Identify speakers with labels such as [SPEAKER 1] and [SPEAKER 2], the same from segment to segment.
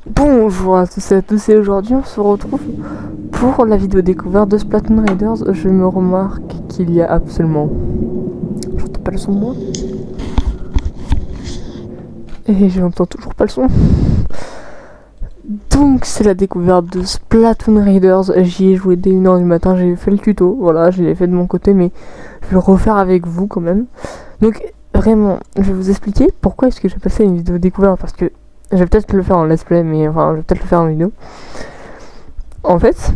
[SPEAKER 1] Bonjour à tous et à tous, et aujourd'hui on se retrouve pour la vidéo découverte de Splatoon Raiders. Je me remarque qu'il y a absolument... J'entends pas le son de moi. Et j'entends toujours pas le son. Donc c'est la découverte de Splatoon Raiders. J'y ai joué dès 1h du matin, j'ai fait le tuto, voilà, je l'ai fait de mon côté, mais je vais le refaire avec vous quand même. Donc vraiment, je vais vous expliquer pourquoi est-ce que j'ai passé une vidéo découverte, parce que je vais peut-être le faire en let's play, mais enfin je vais peut-être le faire en vidéo. En fait,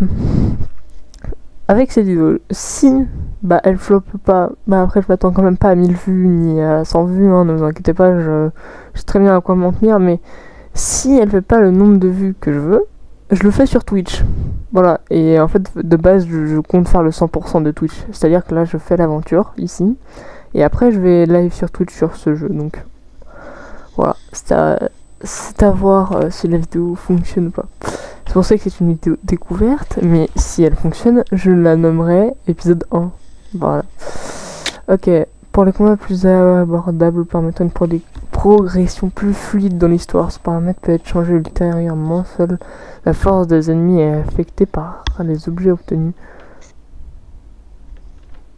[SPEAKER 1] avec cette vidéo, si elle floppe pas, après je m'attends quand même pas à 1000 vues ni à 100 vues, hein, ne vous inquiétez pas, je sais très bien à quoi m'en tenir, mais si elle fait pas le nombre de vues que je veux, je le fais sur Twitch. Voilà, et en fait de base je compte faire le 100% de Twitch, c'est-à-dire que là je fais l'aventure ici, et après je vais live sur Twitch sur ce jeu, donc voilà, c'est à voir si la vidéo fonctionne ou pas. C'est pour ça que c'est une vidéo découverte, mais si elle fonctionne, je la nommerai épisode 1. Voilà. Ok, pour les combats plus abordables permettant une progression plus fluide dans l'histoire, ce paramètre peut être changé ultérieurement. Seule la force des ennemis est affectée par les objets obtenus.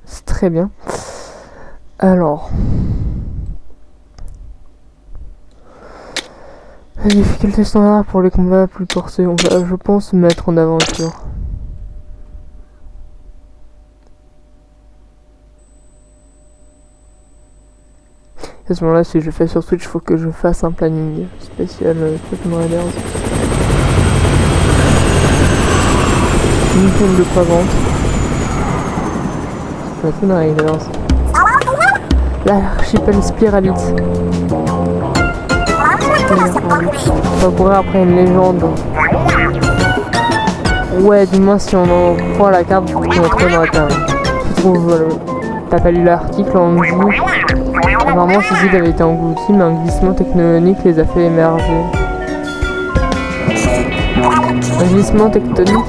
[SPEAKER 1] C'est très bien. Alors... la difficulté standard pour les combats plus corsés, on va, je pense, mettre en aventure. À ce moment-là, si je fais sur Switch, il faut que je fasse un planning spécial Splatoon Raiders. Une tonne de vente. Splatoon Raiders. L'archipel Spiralite. On va courir après une légende. Ouais, du moins si on en croit la carte, on va trouver dans la carte. Je trouve, t'as pas lu l'article en dit. Apparemment, ces îles avaient été englouties, mais un glissement tectonique les a fait émerger. Un glissement tectonique?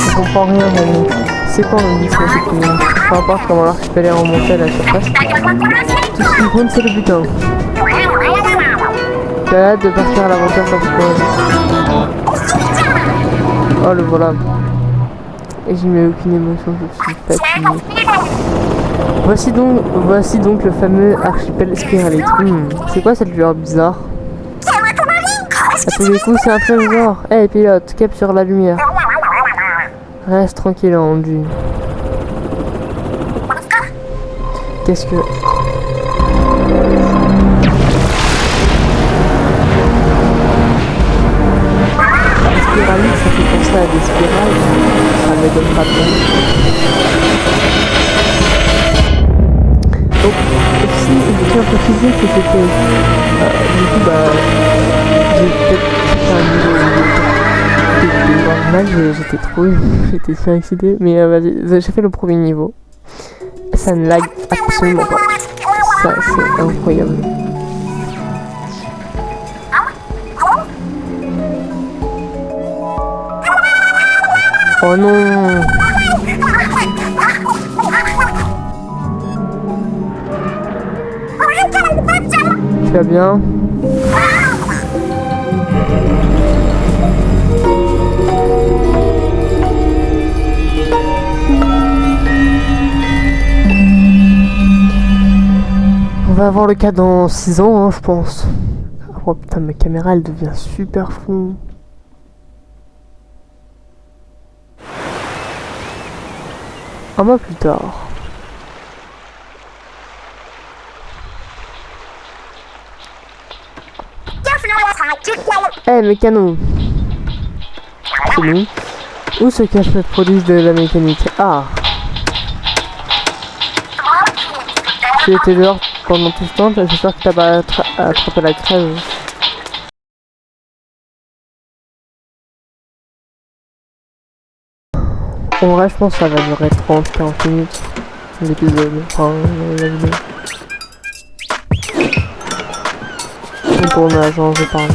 [SPEAKER 1] Je comprends rien, Mamie. C'est quoi un glissement tectonique? Peu importe comment l'archipel est remonté à la surface. Tout ce qui compte, c'est le butin. J'ai hâte de partir à l'aventure parce que... Oh, le voilà. Et j'y mets aucune émotion, je suis fatiguée. Voici donc le fameux archipel Spiralite. C'est quoi cette lueur bizarre? À tous les coups, c'est un trésor. Hey pilote, capture la lumière. Reste tranquille, Andy. Qu'est-ce que... Spiralite, ça fait penser à des spirales. Ça me donne pas de... Donc, aussi, je tiens à préciser que c'était... du coup, j'ai peut-être fait un niveau j'étais trop... j'étais super excité. Mais vas-y, j'ai fait le premier niveau. Ça ne lag absolument pas. Ça, c'est incroyable. Oh non! Tu vas bien? On va avoir le cas dans 6 ans, hein, je pense. Oh putain, ma caméra elle devient super floue. Un mois plus tard. Mes canons. C'est nous. Où se cache le produit de la mécanique? Ah. Tu étais dehors pendant tout ce temps, j'espère que t'as pas attrapé la crève. En vrai, je pense que ça va durer 30-40 minutes l'épisode, enfin la vidéo. Le tournage, je parle.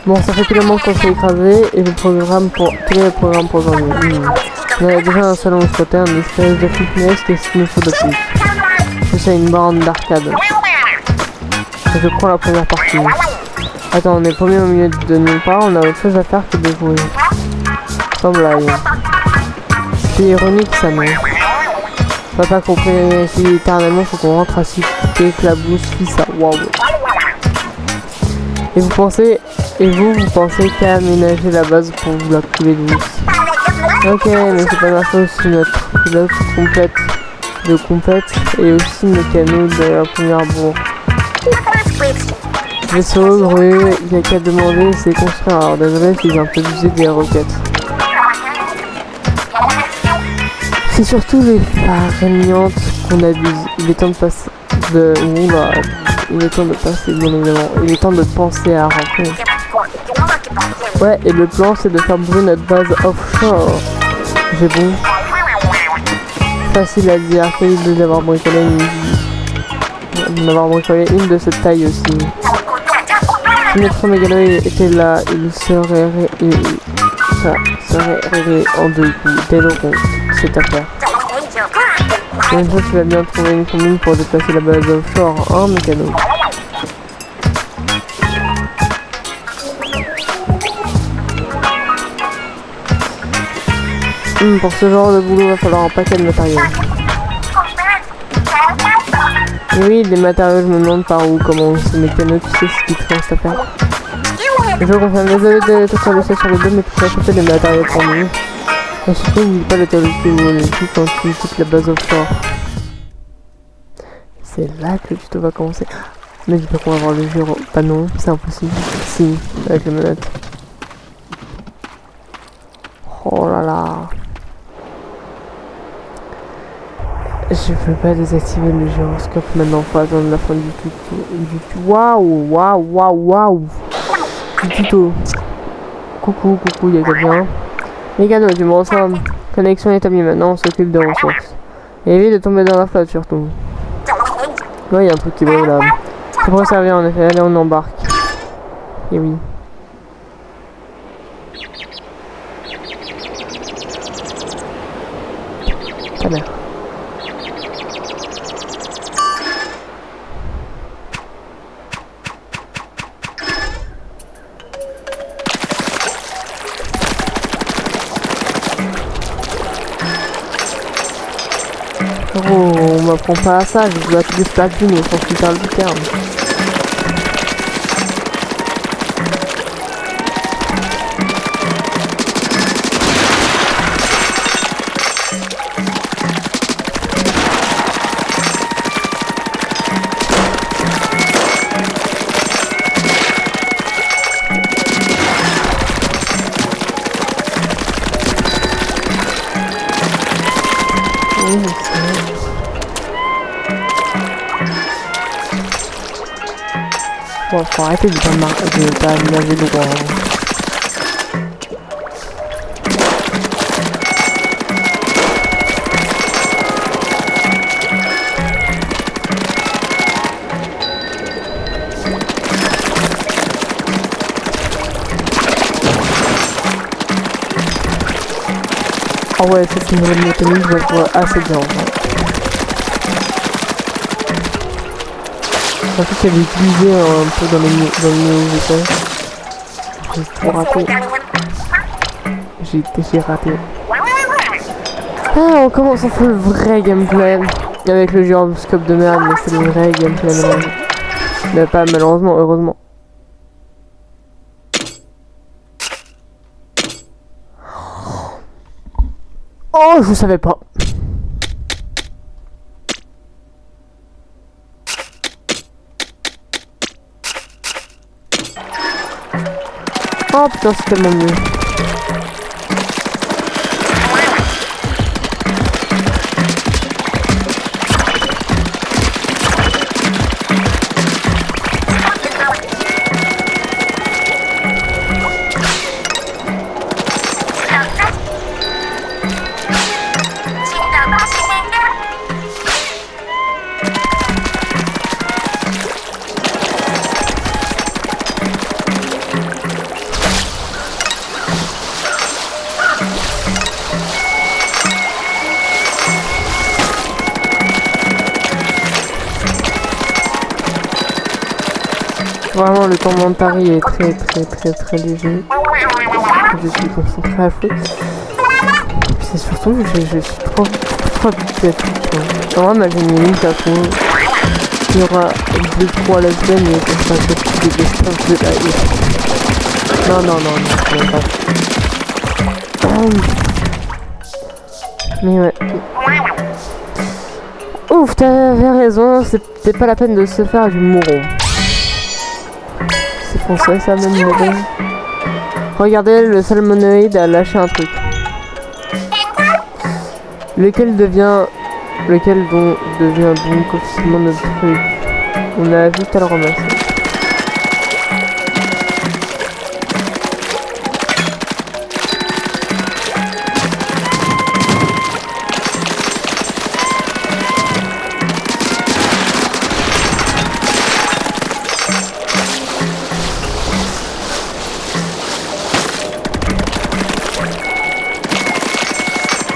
[SPEAKER 1] Bon, ça fait tout le monde qu'on s'est écrasé et le programme pour quel est le programme pour aujourd'hui? On a déjà un salon exploité, un espèce de fitness, qu'est-ce qu'il nous faut de plus? C'est ça, une borne d'arcade. Je prends la première partie. Attends, on est premier au milieu de nulle part, on a autre chose à faire que de jouer. Sans blague. C'est ironique ça, non? Papa compris si éternellement faut qu'on rentre à citer éclabousse, fit ça. Waouh. Et vous pensez pensez qu'à aménager la base pour vous la couler douce. Ok, mais c'est pas ma faute si notre pilote complète et aussi mécano de la première bourre. Vaisseau, grue, il n'y a qu'à demander, c'est construire. Alors désolé si j'ai un peu usé des roquettes. C'est surtout les farignantes qu'on abuse. Il est temps de passer il est temps de passer, bien évidemment. Il est temps de penser à rentrer. Ouais, et le plan c'est de faire bouger notre base offshore. J'ai bon. Facile à dire, quel d'avoir bricolé une de cette taille aussi. Si notre mégalo était là, il serait réglé en 2 coups. Dès le rond, cette affaire. Une fois tu vas bien trouver une combine pour déplacer la base offshore, hein, mécano. Pour ce genre de boulot, il va falloir un paquet de matériel. Oui, des matériaux, je me demande par où, comment c'est mécano, tu sais ce qu'il te reste à faire. Je confirme, désolé de te faire laisser sur le dos, mais tu peux acheter des matériaux pour nous. Et surtout, n'oublie pas le téléphone ou le tout quand tu quittes la base offshore. C'est là que le tuto va commencer. Mais dis pas qu'on va avoir le jeu. Bah non, c'est impossible. Si, avec les manettes. Oh là là. Je peux pas désactiver le gyroscope maintenant, faut attendre la fin du tuto. Waouh, waouh, waouh, waouh. Du tuto. Coucou, y'a quelqu'un. Mécano, tu me ressembles. Connexion établie maintenant, on s'occupe de ressources. Et évite de tomber dans la flotte surtout. Ouais, y'a un truc qui brûle là. Ça pourrait servir en effet, allez on embarque. Et oui. Ta mère. Oh, on m'apprend pas à ça, je dois tous les Splatoon au sens littéral du terme. Bon, faut arrêter de pas aménager le droit. Ah ouais, cette nouvelle mécanique, je la trouve assez bien en fait. Surtout qu'elle est utilisée un peu dans le niveau j'ai trop raté. J'ai raté. Ah, on commence à faire le vrai gameplay. Avec le gyroscope de merde, mais c'est le vrai gameplay malheureusement. Mais pas malheureusement, heureusement. Oh, je savais pas. Oh putain, c'est tellement mieux. Vraiment, le commentary est très léger. Je suis concentré à fond. Puis c'est surtout que je suis trop habitué à tout. En vrai, ma génie, ça trouve. Il y aura 2-3 lesbiennes et comme ça, je des best-of de la vie. Non, je ne pas. Mais ouais. Ouf, t'avais raison, c'était pas la peine de se faire du mouron. C'est français ça, même mouron. Regardez, le salmonoïde a lâché un truc. Lequel devient donc officiellement notre truc. On a juste à le ramasser.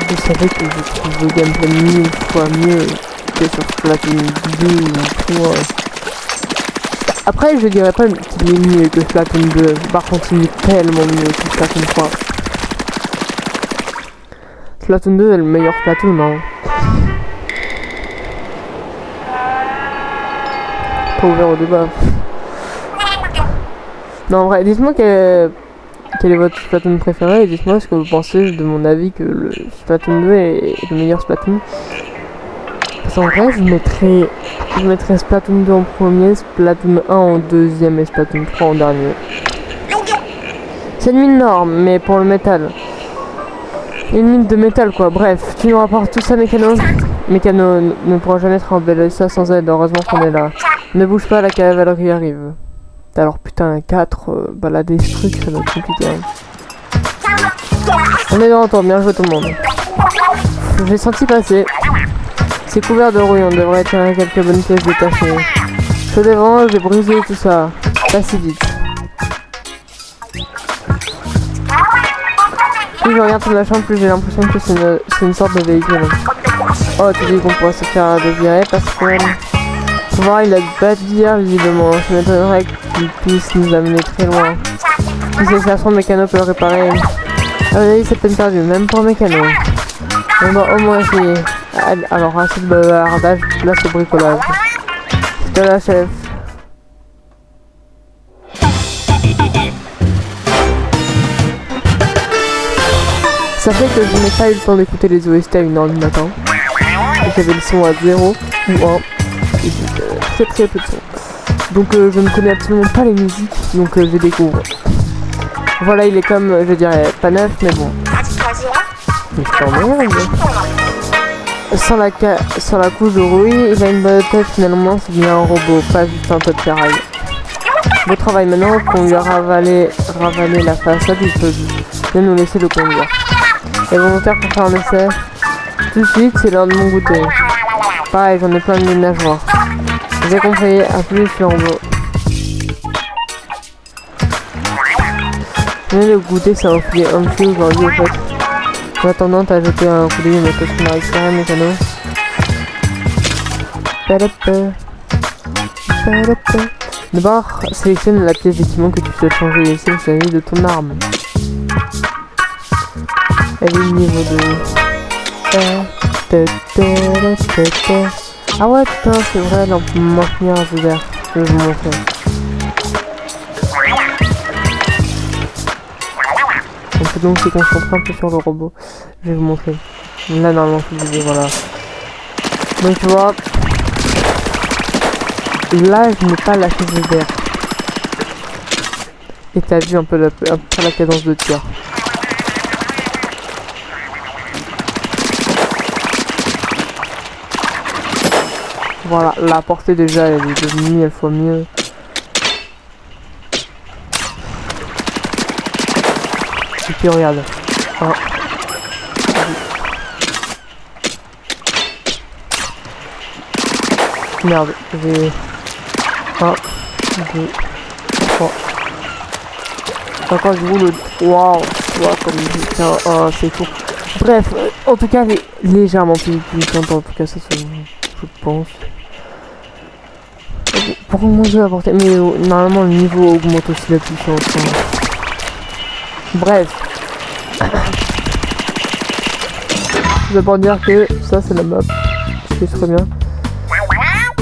[SPEAKER 1] Vous savez que je trouve le gameplay 1000 fois mieux que sur Splatoon 2 ou 3. Après, je dirais pas qu'il est mieux que Splatoon 2. Par contre, il est tellement mieux que Splatoon 3. Splatoon 2 est le meilleur Splatoon, hein. Pas ouvert au débat. Non, en vrai, dites-moi quel est votre Splatoon préféré et dites-moi ce que vous pensez de mon avis que le Splatoon 2 est le meilleur Splatoon. Parce qu'en vrai, je mettrais Splatoon 2 en premier, Splatoon 1 en deuxième et Splatoon 3 en dernier. C'est une mine norme, mais pour le métal. Une mine de métal quoi, bref, tu nous rapportes tout ça Mécano. Mécano ne pourra jamais trembler ça sans aide, heureusement qu'on est là. Ne bouge pas, la cavalerie arrive. Alors putain, 4, balader ce truc, ça va être compliqué. On est de retour, bien joué tout le monde. J'ai senti passer. C'est couvert de rouille, on devrait tirer quelques bonnes pièces détachées. Je devant, j'ai brisé tout ça. Pas si vite. Plus je regarde ton machin, plus j'ai l'impression que c'est une sorte de véhicule. Oh, tu dis qu'on pourrait se faire dévirer parce que... Faut voir, il a pas de dire visiblement. Je m'étonnerais qu'il puisse nous amener très loin. Si c'est façon, Mécano peut le réparer. Ah oui, c'est peine perdu, même pour Mécano. On doit au moins essayer. Alors, assez de bavardage, place au bricolage. C'est la chef. Ça fait que je n'ai pas eu le temps d'écouter les OST à 1h du matin. J'avais le son à 0 ou 1. Et très peu de son. Donc je ne connais absolument pas les musiques, donc je découvre. Voilà, il est comme, je dirais, pas neuf, mais bon. Mais je t'emmerde. Sans la couche de rouille, il a une bonne tête finalement, c'est bien un robot, pas juste un tas de ferraille. Beau travail maintenant qu'on lui a ravalé la façade, il peut bien nous laisser le conduire. Et volontaire pour faire un essai. Tout de suite, c'est l'heure de mon goûter. Pareil, j'en ai plein de ménageoires. J'ai compris, à plus sur robot. Mais le goûter, ça a fait un petit aujourd'hui en fait. En attendant, t'as jeté un coup d'œil mais qu'est-ce qu'on a récupéré Mécano. D'abord, sélectionne la pièce d'équipement que tu souhaites changer et sélectionne de ton arme. Elle est niveau 2. Ah ouais putain, c'est vrai, là on peut maintenir un peu d'air. Je vais vous montrer. On peut donc se concentrer un peu sur le robot. Je vais vous montrer. Là normalement je vous dis voilà. Donc tu vois. Là je n'ai pas lâché d'air. Et t'as vu un peu la cadence de tir. Voilà, la portée déjà elle est devenue 1000 fois mieux. Et puis regarde. Un. Merde, j'ai 1, 2, 3. Encore du coup le 3, tu vois, comme c'est court. Bref, en tout cas, elle est légèrement plus puissante, en tout cas, ça je pense. pour augmenter la portée. Mais normalement le niveau augmente aussi la puissance. Hein. Bref. Je pour dire que ça c'est la map. Ce qui est très bien.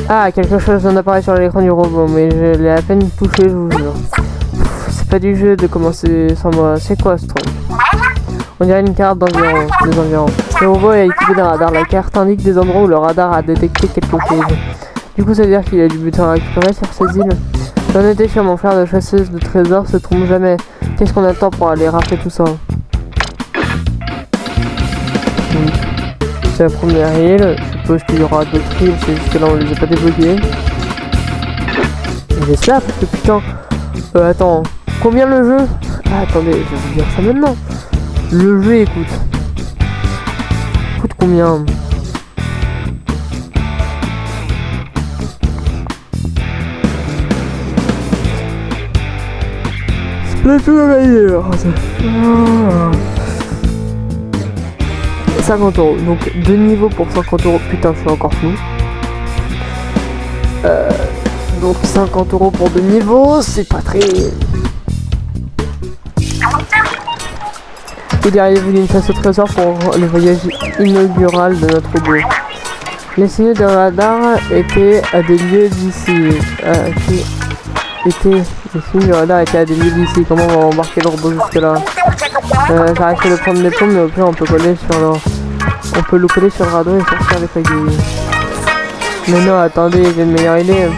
[SPEAKER 1] Ah, quelque chose vient d'apparaître sur l'écran du robot, mais je l'ai à peine touché, je vous jure. C'est pas du jeu de commencer sans moi. C'est quoi ce truc? On dirait une carte d'environ, des environs. Le robot est équipé d'un radar. La carte indique des endroits où le radar a détecté quelque chose. Du coup, ça veut dire qu'il y a du butin à récupérer sur ces îles. J'en étais sûr, mon frère de chasseuse de trésors se trompe jamais. Qu'est-ce qu'on attend pour aller rafler tout ça? C'est la première île. Je suppose qu'il y aura d'autres îles, c'est juste que là on les a pas débloquées. J'espère parce que putain. Attends, combien le jeu? Ah, attendez, je vais vous dire ça maintenant. Le jeu coûte combien? Splatoon Riders 50 €, donc 2 niveaux pour 50 €, putain je suis encore flou. Donc 50 € pour 2 niveaux, c'est pas très... Et derrière vous d'une chasse au trésor pour le voyage inaugural de notre robot. Les signaux de radar étaient à des lieux d'ici. Les signaux du radar étaient à des lieux d'ici. Comment on va embarquer le robot jusque là? J'arrive de prendre des plombs, mais au pire on peut coller sur le... On peut le coller sur le radeau et sortir avec l'aiguille. Mais non, attendez, j'ai une meilleure idée.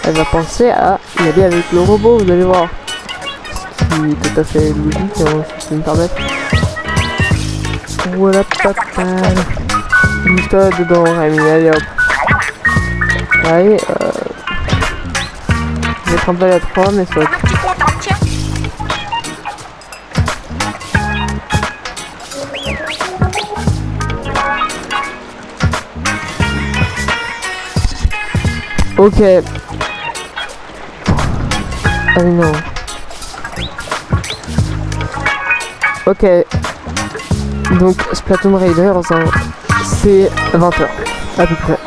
[SPEAKER 1] Elle va penser à y aller avec le robot, vous allez voir. Ce qui est tout à fait logique, si je peux me permettre. Voilà, papa. Mise-toi dedans, Rémi, allez hop. Allez, je vais mettre un balle à 3, mais saute. Ok. Ah non. Ok. Donc Splatoon Raiders, hein, c'est 20 h à peu près.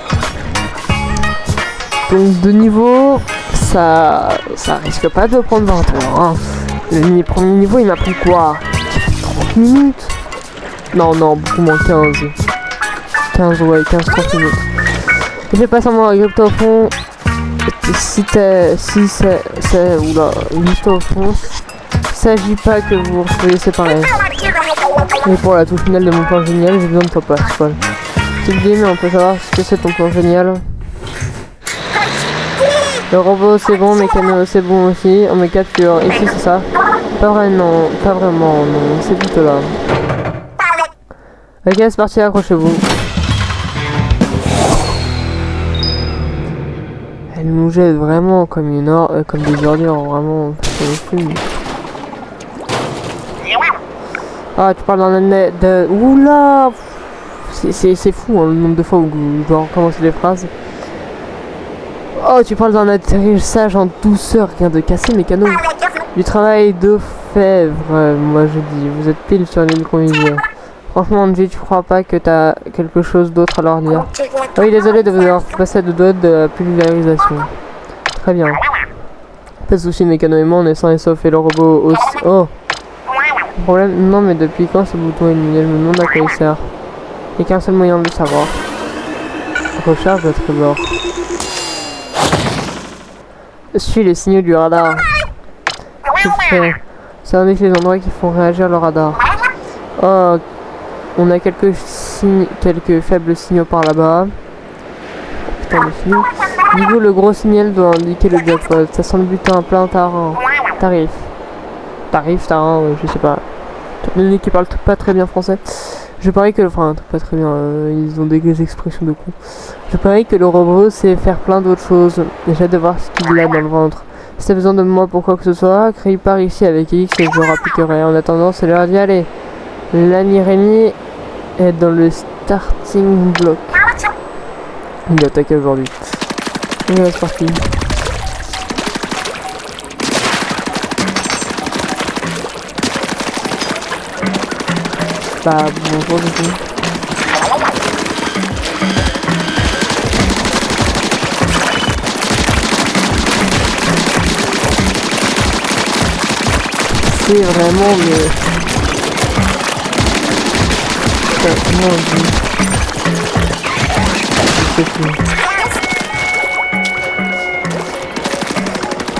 [SPEAKER 1] Donc de niveau, ça risque pas de prendre 20 h. Hein. Le premier niveau, il m'a pris quoi? 30 minutes? Non, beaucoup moins, 15. 15, ouais, 15-30 minutes. J'ai pas seulement un grip au fond. Si c'est oula, une liste au fond, s'agit pas que vous vous retrouvez séparés. Et pour la touche finale de mon plan génial, j'ai besoin de toi, Pascal. Tu me dis, mais on peut savoir ce que c'est ton plan génial. Le robot c'est bon, Mécano c'est bon aussi. On me capture, ici c'est ça. Pas vraiment, non, c'est plutôt là. Ok, c'est parti, accrochez-vous. Elle nous jette vraiment comme comme des ordures, vraiment. Ah, tu parles d'un année de... Oula! C'est fou hein, le nombre de fois où je dois recommencer les phrases. Oh, tu parles d'un atterrissage en douceur, rien de casser mes canaux. Du travail d'orfèvre, moi je dis. Vous êtes pile sur l'île conviviale. Franchement, Angie, tu crois pas que t'as quelque chose d'autre à leur dire? Oui, désolé de vous avoir passé de doigts de la pulvérisation. Très bien. Pas de soucis, Mécano et moi, on est sains et saufs et le robot aussi. Oh! Problème? Non, mais depuis quand ce bouton est illuminé? Je me demande à quoi il sert. Il n'y a qu'un seul moyen de le savoir. Recharge de trésor. Suis les signaux du radar. Ça indique les endroits qui font réagir le radar. Oh, on a quelques faibles signaux par là-bas. Putain, les signaux. Du coup, le gros signal doit indiquer le jackpot. Ça sent le butin plein tarif. Tarin, je sais pas. Les qui parlent pas très bien français. Je parie que... Enfin, pas très bien. Ils ont des expressions de con. Je parie que le robot sait faire plein d'autres choses. J'ai hâte de voir ce qu'il a dans le ventre. Si t'as besoin de moi pour quoi que ce soit, crie par ici avec X et je rappliquerai. En attendant, c'est l'heure d'y aller. L'ami Rémi est dans le starting block. Il attaque aujourd'hui. Et c'est parti. Bah bonjour du coup. sais vraiment, mais... Comment on dit? Je sais plus.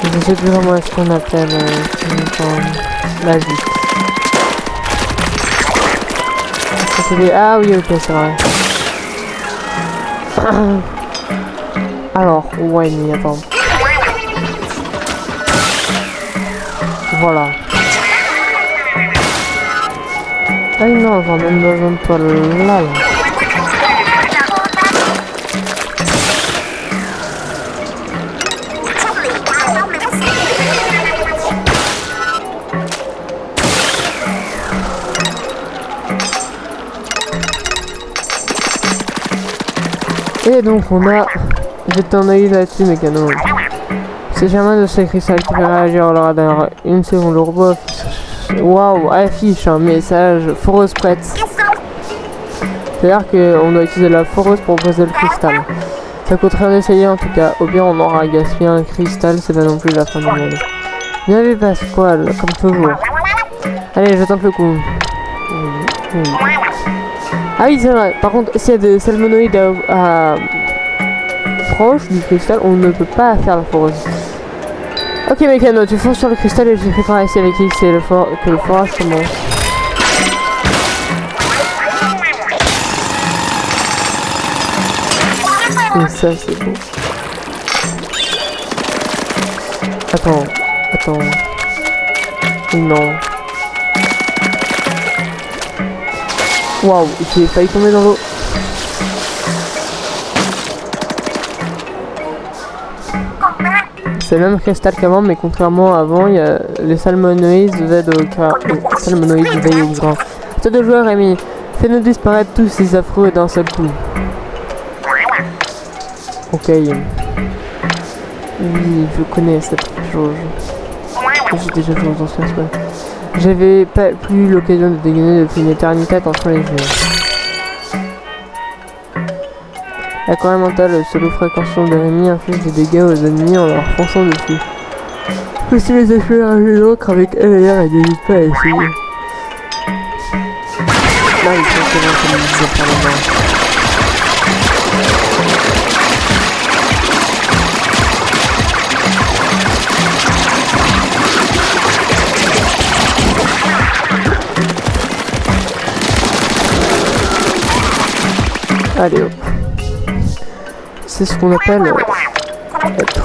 [SPEAKER 1] Je sais plus vraiment ce qu'on appelle la vie. Ah oui, ok, c'est vrai. Alors, ouais, mais attends. Voilà. Ah non, j'en ai même besoin de toi là. Et donc on a... Jette un œil là-dessus, Mécano. C'est jamais de ces cristals qui fait réagir au radar. Une seconde, le robot waouh, affiche un message foreuse prête. C'est-à-dire qu'on doit utiliser la foreuse pour briser le cristal. Ça coûte rien d'essayer en tout cas. Au pire on aura gaspillé un cristal, c'est pas non plus la fin du monde. Bien vu Pasquale, comme toujours. Allez, je tente le coup. Ah oui, c'est vrai. Par contre, s'il y a des salmonoïdes proche du cristal, on ne peut pas faire la foreuse. Ok Mécano, tu fonces sur le cristal et je prépare ici avec X et que le forage commence. Et ça c'est beau. Attends. Non. Waouh, j'ai failli tomber dans l'eau. C'est le même cristal qu'avant, mais contrairement à avant, il y a les salmonoïdes veillent au grain. C'est de jouer, Rémi. Fais-nous disparaître tous ces affreux d'un seul coup. Ok. Oui, je connais cette jauge. J'ai déjà joué dans ce jeu. J'avais pas plus l'occasion de dégainer depuis une éternité entre les jeux. La corée mentale solo fréquentation de Rémi inflige des dégâts aux ennemis en leur fonçant dessus. Aussi les effets à l'encre avec LR et n'hésite pas à essayer. Là, il faut que je me par la main. Allez hop. C'est ce qu'on appelle être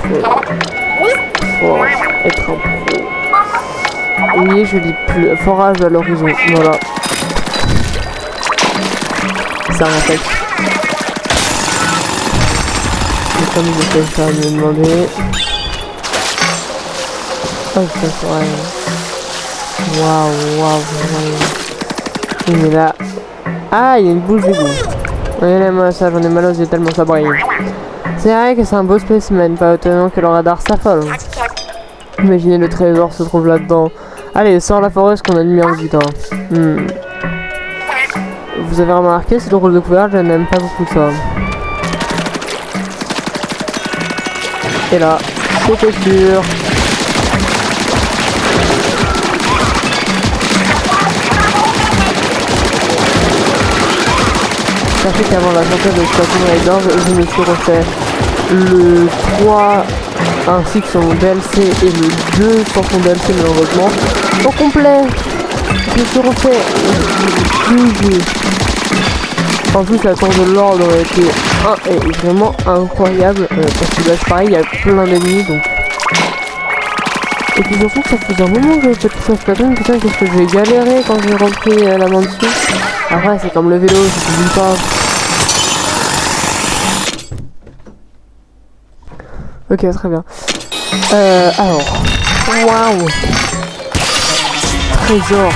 [SPEAKER 1] fort, être un pro. Oui, je dis plus forage à l'horizon, voilà. Ça rappelle. Mais comme je sais ça me demander. Oh c'est vrai. Waouh. Mais là. Ah, il y a une bouche d'égout. Regardez-moi ça, j'en ai mal aux yeux tellement ça brille. C'est vrai que c'est un beau spécimen, pas étonnant que le radar s'affole. Imaginez le trésor se trouve là-dedans. Allez, sors la foreuse qu'on a mis en vue. Vous avez remarqué, c'est drôle de couvert, je n'aime pas beaucoup ça. Et là, c'était sûr. Sachez qu'avant la sortie de Splatoon Raiders, je me suis refait le 3 ainsi que son DLC et le 2 sans son DLC malheureusement au complet. Je me suis refait le jeu. En plus la tour de l'ordre était vraiment incroyable parce que là c'est pareil, il y a plein d'ennemis donc. Et puis surtout que ça faisait un moment que j'avais pas touché à Splatoon, putain qu'est-ce que j'ai galéré quand j'ai repris la main dessus. Après c'est comme le vélo, je dis pas. Ok, très bien. Alors. Waouh. Trésor.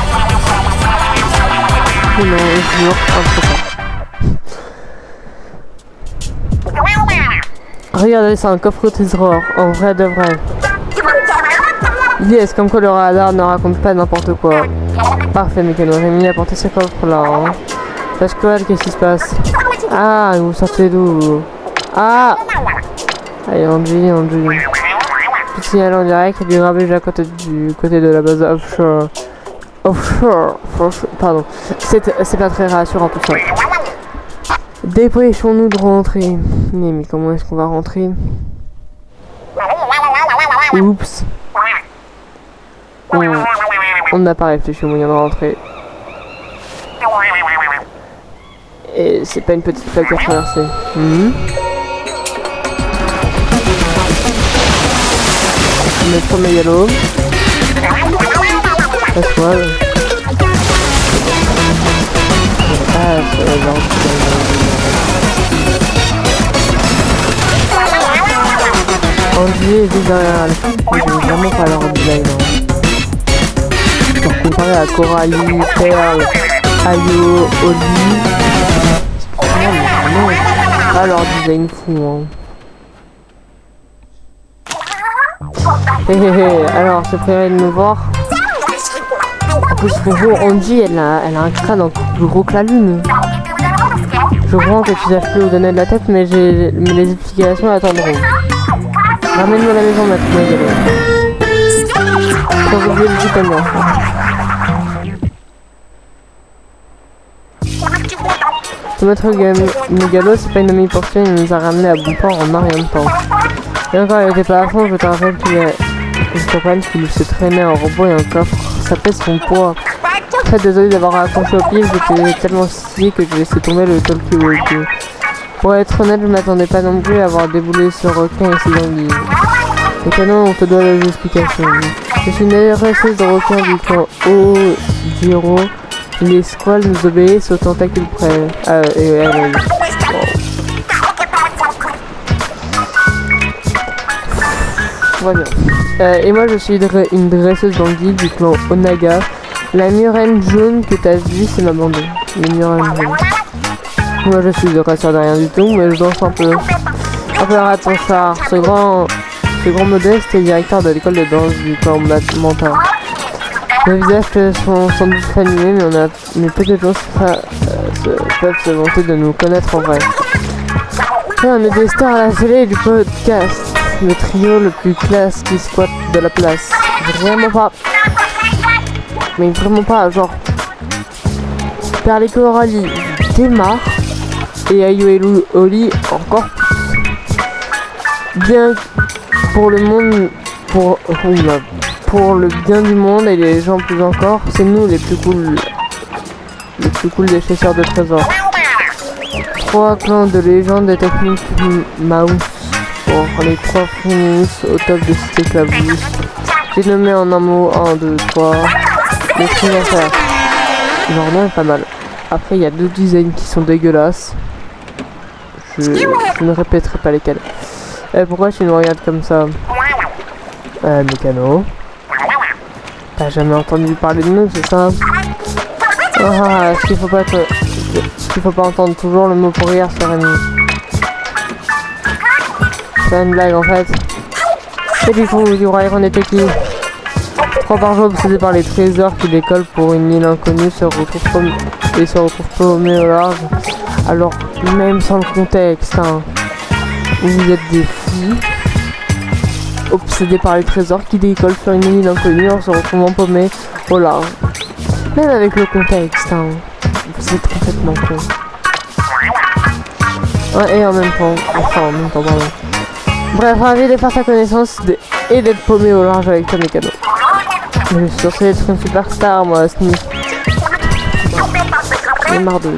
[SPEAKER 1] Oh non, je jure, un trésor. Regardez, c'est un coffre au trésor, en vrai de vrai. Yes, comme quoi le radar ne raconte pas n'importe quoi. Parfait, Mécano, Rémi a porté ce coffre là. Hein. Pasquale, qu'est-ce qui se passe? Ah, vous sortez d'où? Ah! Allez, Angie. Puis signaler en direct du grabuge à côté du côté de la base offshore. Pardon. C'est pas très rassurant tout ça. Dépêchons-nous de rentrer. Mais comment est-ce qu'on va rentrer? Oups. On n'a pas réfléchi au moyen de rentrer. Et c'est pas une petite plaque à traverser. Le premier yellow. Pasquale. Andy est juste derrière elle. Ils ont vraiment pas leur design. Pour comparer à Coralie, Pearl, Ayo, Oli. Vraiment pas leur design fou. Alors, c'est prêt de nous voir. En plus, bonjour, Andy, elle a un crâne encore plus gros que la lune. Je comprends que tu saches plus où donner de la tête, mais les explications attendront. Ramène-moi à la maison, maintenant, Gallo. Sans oublier le vitamine. Notre Mégalo, c'est pas une amie pour toi, il nous a ramené à bon port en un rien de temps. Et encore, elle était pas à fond, je te rappelle qu'il se traînait un robot et un coffre. Ça pèse son poids. Très désolé d'avoir accroché au pied, j'étais tellement scié que j'ai laissé tomber le talkie-walkie. Pour être honnête, je m'attendais pas non plus à avoir déboulé ce requin et ses anguilles. Et canon, on te doit les explications. Je suis une RSS de requin du clan Ojiro. Les squales nous obéissent aux tentacules près. Voilà. Et moi je suis une dresseuse d'anguilles du clan Onaga. La murène jaune que t'as vue, c'est ma bande. Les murènes jaunes. Moi je suis le dresseur de rien du tout, mais je danse un peu. Un peu à ton char. Ce grand modeste est directeur de l'école de danse du clan Manta. Nos visages sont sans doute familiers, mais peu de gens peuvent se vanter de nous connaître en vrai. On est des stars à la télé du podcast. Le trio le plus classe qui squatte de la place. Vraiment pas. Mais vraiment pas, genre. Perle et Coralie démarre. Et Ayo et Oli encore plus. Bien pour le monde. Pour le bien du monde et les gens plus encore, c'est nous les plus cool des chasseurs de trésors. 3 clans de légende de technique Mouse pour les 3 fournissent au top de cette éclabousse. J'ai nommé en un mot 1, 2, 3 les trucs à faire. Genre non, pas mal. Après il y a 2 designs qui sont dégueulasses. Je ne répéterai pas lesquels. Pourquoi tu nous regardes comme ça? Mécano. T'as jamais entendu parler de nous, c'est ça? Est-ce qu'il faut pas entendre toujours le mot pour rire sur Rémi? C'est une blague en fait. Et du coup, du roi on était qui? 3 par jour obsédés par les trésors qui décollent pour une île inconnue se retrouvent paumés au large. Alors, même sans le contexte, hein, vous êtes des filles obsédés par les trésors qui décollent sur une île inconnue en se retrouvant paumés au large. Même avec le contexte, hein, vous êtes complètement con. Ouais, et en même temps, pardon. Bref, ravi de faire ta connaissance et d'être paumé au large avec toi, Mécano. Je suis censé être une superstar, moi, à ce niveau. J'ai marre de...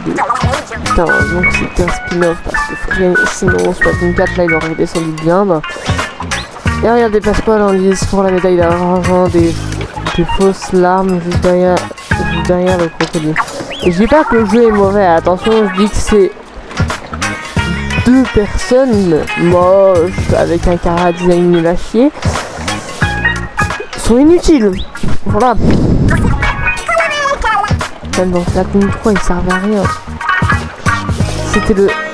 [SPEAKER 1] Putain, donc c'était un spin-off parce que sinon, Splatoon 4, là, il aurait descendu bien, bah. Et regardez Pasquale en lice pour la médaille d'argent, des fausses larmes juste derrière le crocodile. Et je dis pas que le jeu est mauvais, attention, je dis que c'est 2 personnes moches avec un cara design nul à chier sont inutiles. Voilà. Même dans Splatoon 3, ils servent à rien.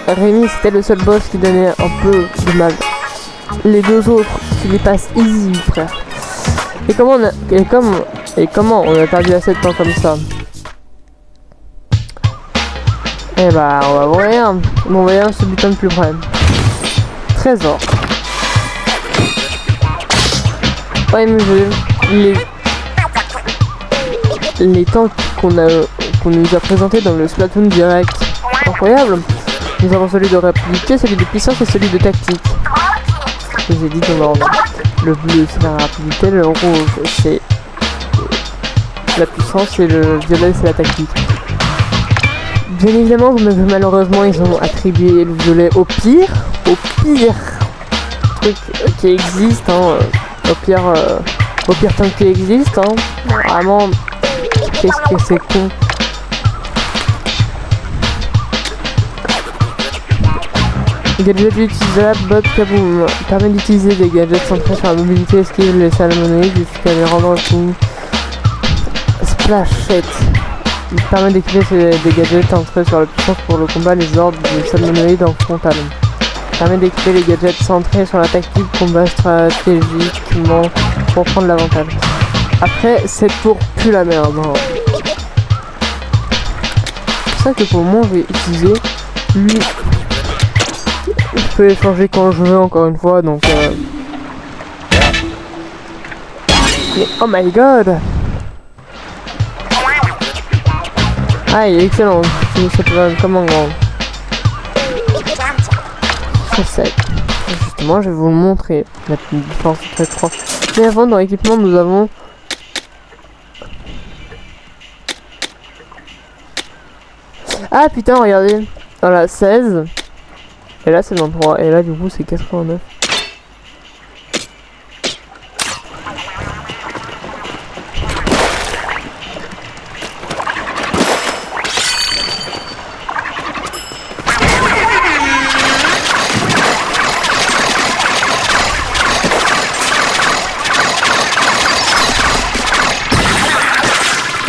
[SPEAKER 1] Rémi, c'était le seul boss qui donnait un peu de mal. Les 2 autres, tu les passes easy, frère. Et comment on a perdu assez de temps comme ça? Eh bah, on va voir. Bon, voyons ce butin de plus près. Trésor. Ouais, mais les tanks qu'on nous a présentés dans le Splatoon direct, incroyable. Nous avons celui de rapidité, celui de puissance et celui de tactique. Je vous ai dit dans l'ordre. Le bleu c'est la rapidité, le rouge c'est la puissance et le violet c'est la tactique. Bien évidemment, malheureusement ils ont attribué le violet au pire truc qui existe, hein, au pire tank qui existe, hein. Vraiment, qu'est-ce que c'est con. Gadget utilisable, bot kaboom permet d'utiliser des gadgets centrés sur la mobilité, esquive, les salmonnées jusqu'à les rendre fous. Splashette. Il permet d'équiper des gadgets centrés sur la puissance pour le combat, les ordres de salmonoïdes en frontal. Il permet d'équiper les gadgets centrés sur la tactique, combat stratégiquement pour prendre l'avantage. Après, cette tour pue la merde. Hein. C'est pour ça que pour moi, je vais utiliser lui. Je peux les changer quand je veux, encore une fois, donc Mais oh my god! Ah, il est excellent. C'est comment grand. C'est sec. Justement, je vais vous le montrer. La différence entre les trois. Mais avant, dans l'équipement, nous avons... Ah putain, regardez. Voilà, 16. Et là, c'est 23. Et là, du coup, c'est 89.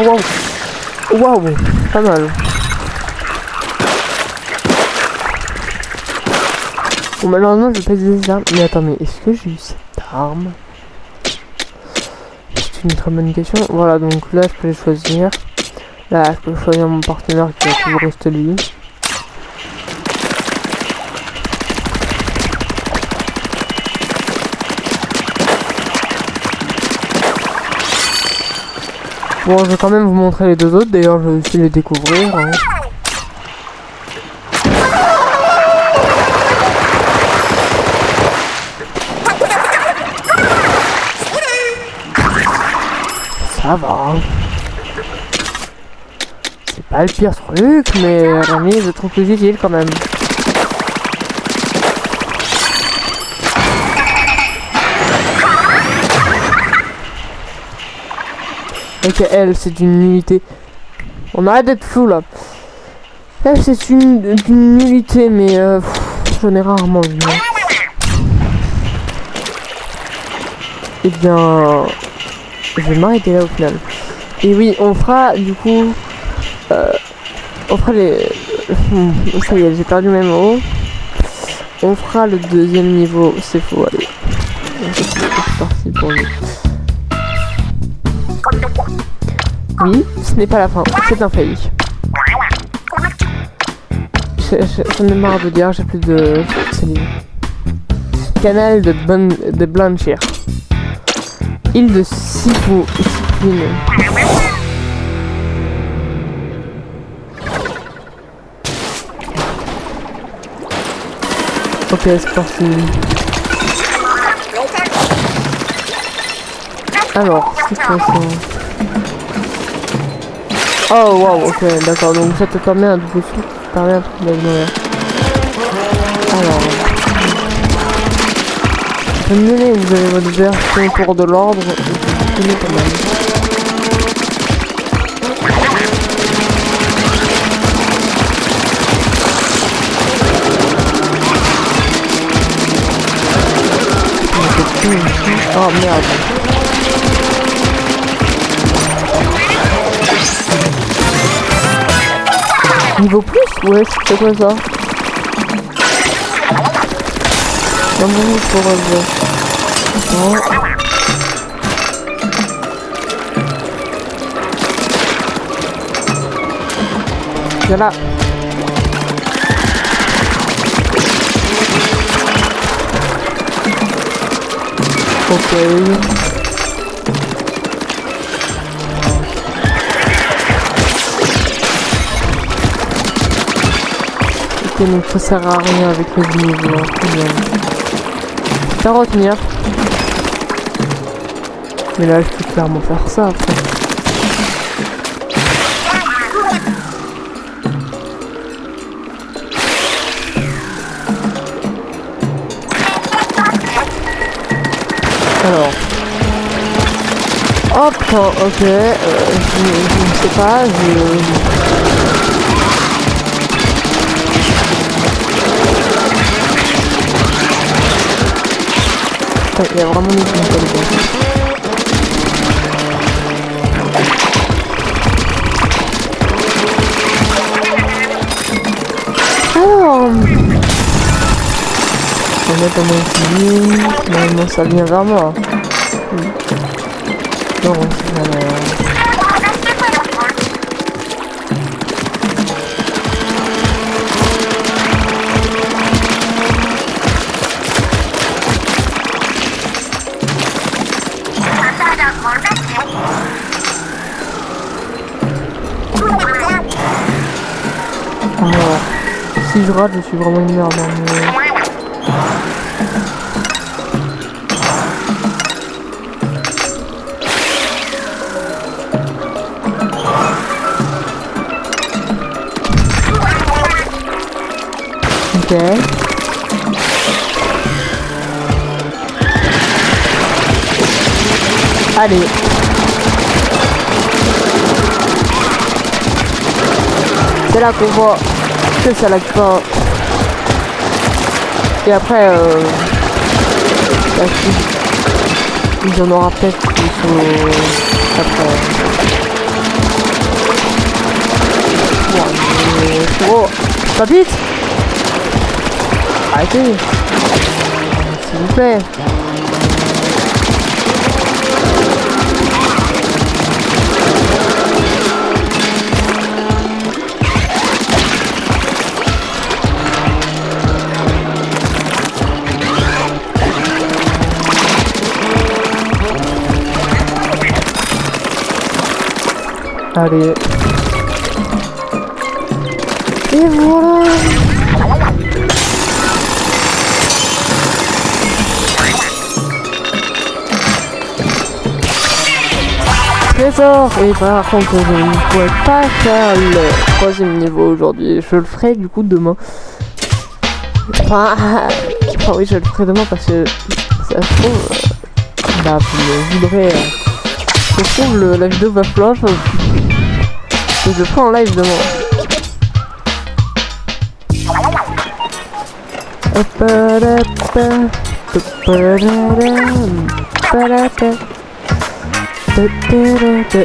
[SPEAKER 1] Waouh, waouh, pas mal. Bon, malheureusement, je vais pas utiliser ça. Mais attends, mais est-ce que j'ai eu cette arme? C'est une très bonne question. Voilà, donc là, je peux les choisir. Là, je peux choisir mon partenaire qui va toujours rester lui. Bon, je vais quand même vous montrer les deux autres. D'ailleurs, je vais aussi les découvrir. Hein. Ça va. C'est pas le pire truc, mais Rami, je trouve plus utile quand même. Ok, elle, c'est une unité. On arrête d'être flou là. Elle, c'est une nullité, mais j'en ai rarement vu. Eh bien, je vais m'arrêter là au final. Et oui, on fera du coup... on fera les... Ça y est, j'ai perdu mes mots. On fera le deuxième niveau, c'est faux, allez. C'est parti pour nous. Oui, ce n'est pas la fin, c'est un fail. J'en ai marre de dire, j'ai plus de salive. Canal de Blanchir. Île de Sipune. Ok, c'est parti. Alors, c'est quoi ça? Oh wow, ok, d'accord, donc ça te permet un double saut, permet un truc d'ignorer. Alors... Venez, vous avez votre version autour de l'ordre, je connais pas mal. Oh merde. Niveau plus? Ouais, c'est quoi ça? Non, non, pour non. Voilà. Ok. Ok, donc ça sert à rien avec les niveaux, hein, tout de même. À retenir. Mais là, je peux clairement faire ça après. Alors. Oh putain, ok. Je ne sais pas, il y a vraiment des trucs comme ça. Alors, on va mettre mon ici. Normalement, ça vient vers moi. Non, c'est jamais. Alors, si je rate, je suis vraiment une merde. Hein, mais... Ok. Allez. C'est là qu'on voit que ça lag pas. Et après, la suite, il y en aura peut-être qui sont après. Oh, pas vite. Arrêtez, s'il vous plaît. Allez. Et voilà. Trésor. Et par contre, je ne pourrais pas faire le troisième niveau aujourd'hui. Je le ferai du coup demain. Enfin oui, je le ferai demain parce que ça se trouve, bah, vous voudrez. Ça se trouve, la vidéo va flop. Donc je le ferai en live demain.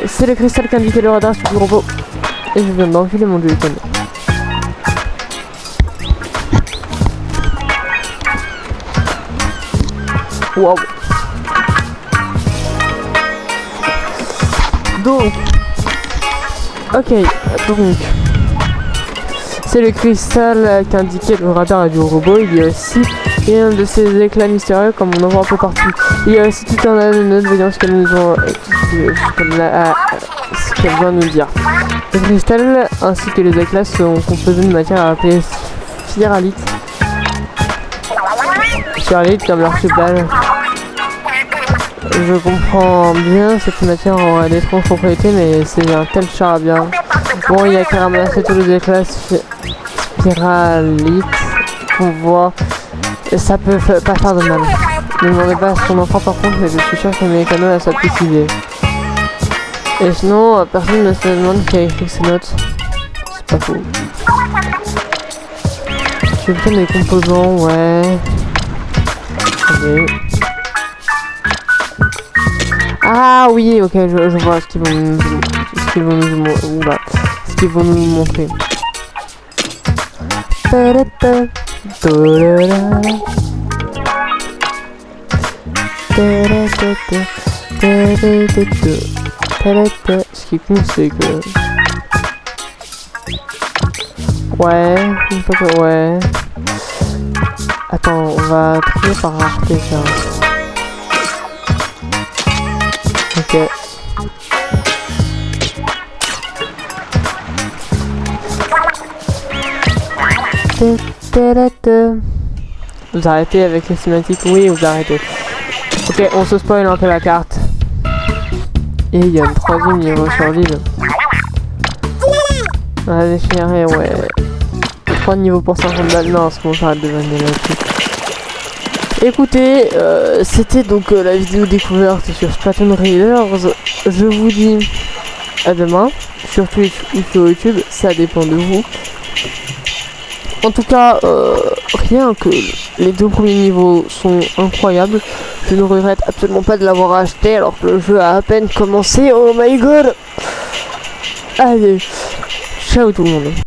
[SPEAKER 1] C'est le cristal qui indiquait le radar sur le robot. Et je viens d'enfiler mon téléphone. Wow. Donc. Ok, donc. C'est le cristal qui indiquait le radar du robot. Il y a aussi un de ces éclats mystérieux comme on en voit un peu partout. Il y a aussi tout un tas de notes, voyons ce qu'elle vient nous dire. Le cristal ainsi que les éclats sont composés de matière appelée spiralite. Spiralite comme l'archipel. Je comprends bien cette matière aura d'étranges propriétés, mais c'est un tel charabia. Bon, il y a qu'à ramasser tous les éclats spiralites qu'on voit. Et ça peut pas faire de mal. Ne demandez pas à son enfant par contre, mais je suis sûr que mes canaux a sa petite idée. Et sinon, personne ne se demande qui a écrit ces notes. C'est pas faux. Je vais prendre les composants, ouais. Allez. Ah oui, ok, je vois ce qu'ils vont nous montrer. Ce qui compte, c'est que... Ouais, une fois que... Ouais... Attends, on va trier par rareté, ça. Ok. Vous arrêtez avec les cinématiques? Oui, vous arrêtez. Ok, on se spoil un peu la carte. Et il y a une troisième niveau sur l'île. Ah, déchiré, ouais. 3 niveaux pour 50 balles. Non, c'est bon, j'arrête de vanner là-dessus. Écoutez, c'était donc la vidéo découverte sur Splatoon Raiders. Je vous dis à demain sur Twitch ou sur YouTube, ça dépend de vous. En tout cas, rien que les 2 premiers niveaux sont incroyables. Je ne regrette absolument pas de l'avoir acheté alors que le jeu a à peine commencé. Oh my god! Allez, ciao tout le monde.